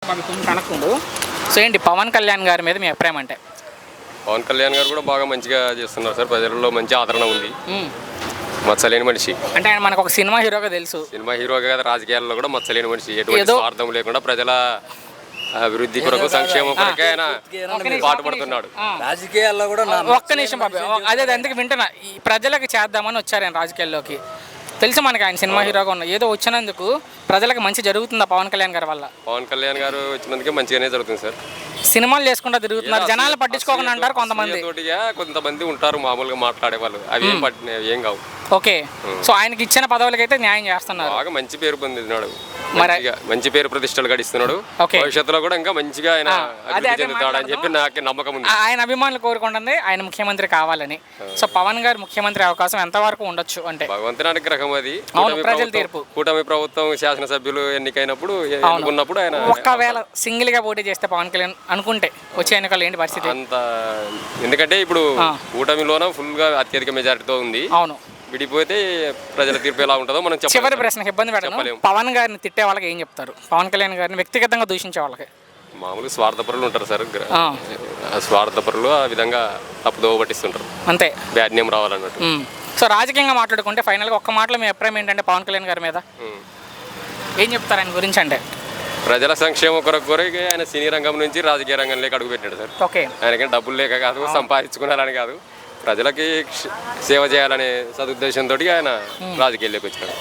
మాకు కొంచెం కనుక్కుండు. సో ఏంటి పవన్ కళ్యాణ్ గారి మీద మీ అభిప్రాయం అంటే? పవన్ కళ్యాణ్ గారు కూడా బాగా మంచిగా చేస్తున్నారు సార్. ప్రజల్లో మంచి ఆదరణ ఉంది. మచ్చలేని మనిషి అంటే ఆయన మనకు ఒక సినిమా హీరోగా తెలుసు. సినిమా హీరోగా కదా, రాజకీయాల్లో కూడా మచ్చలేని మనిషి. ఎటువంటి స్వార్థం లేకుండా ప్రజల అభివృద్ధి కొరకు, సంక్షేమం కొరకే ఆయన పాటుపడుతున్నాడు. రాజకీయాల్లో కూడా ఒక్క నిమిషం బాబు, అదే అందుకు వింటున్నా. ఈ ప్రజలకు చేద్దామని వచ్చారు ఆయన రాజకీయాల్లోకి. తెలుసు మనకి ఆయన సినిమా హీరోగా ఉన్న ఏదో వచ్చినందుకు ప్రజలకు మంచి జరుగుతుందా పవన్ కళ్యాణ్ గారి వల్ల? పవన్ కళ్యాణ్ గారు వచ్చినందుకే మంచిగానే జరుగుతుంది సార్. సినిమాలు చేసుకుంటా తిరుగుతున్నారు, జనాలు పట్టించుకోకుండా అంటారు కొంతమంది. కొంతమంది ఉంటారు మామూలుగా మాట్లాడే వాళ్ళు, అవి ఏం కావు. ఓకే, సో ఆయనకి ఇచ్చిన పదవులకైతే న్యాయం చేస్తున్నారు. బాగా మంచి పేరు పొందినాడు, మంచి పేరు ప్రతిష్టలు గడిస్తున్నాడు. భవిష్యత్తులో కూడా ఇంకా మంచిగా ఆయన అభివృద్ధి చెందుతాడని చెప్పి నాకు నమ్మకం ఉంది. ఆయన అభిమానులు కోరుకుంటుంది ఆయన ముఖ్యమంత్రి కావాలని. సో పవన్ గారు ముఖ్యమంత్రి అవకాశం ఎంతవరకు ఉండొచ్చు అంటే? భగవంతుని అనుగ్రహం అది. ప్రజల తీర్పు. కూటమి ప్రభుత్వం శాసనసభ్యులు ఎన్నికైనప్పుడు ఎన్నుకున్నప్పుడు ఆయన ఒక్కవేళ సింగిల్ గా పోటీ చేస్తే పవన్ కళ్యాణ్ అనుకుంటే వచ్చే ఎన్నికల్లో ఏంటి పరిస్థితి? అంత ఎందుకంటే ఇప్పుడు కూటమిలోన ఫుల్ గా అత్యధిక మెజారిటీతో ఉంది. అవును, విడిపోతే ప్రజల తీర్పు ఎలా ఉంటుందో మనం చెప్పలేం. చివరి ప్రశ్నకి ఇబ్బంది పెట్టలేము. పవన్ గారిని తిట్టే వాళ్ళకి ఏం చెప్తారు? పవన్ కళ్యాణ్ గారిని వ్యక్తిగతంగా దూషించే వాళ్ళకి? మామూలుగా స్వార్థపరులు ఉంటారు సార్. స్వార్థపరులు ఆ విధంగా తప్పుదోవ పట్టిస్తుంటారు, అంతే. Bad name రావాలన్నట్టు. సో రాజకీయంగా మాట్లాడుకుంటే ఫైనల్గా ఒక్క మాటలో మీ అభిప్రాయం ఏంటంటే పవన్ కళ్యాణ్ గారి మీద ఏం చెప్తారు ఆయన గురించి అంటే? ప్రజల సంక్షేమం కొరకు ఆయన సినీ రంగం నుంచి రాజకీయ రంగంలోకి అడుగు పెట్టాడు సార్. ఓకే, ఆయనకి డబ్బులు లేక కాదు, సంపాదించుకున్నారని కాదు, ప్రజలకి సేవ చేయాలనే సదుద్దేశంతో ఆయన రాజకీయాల్లోకి వచ్చాడు.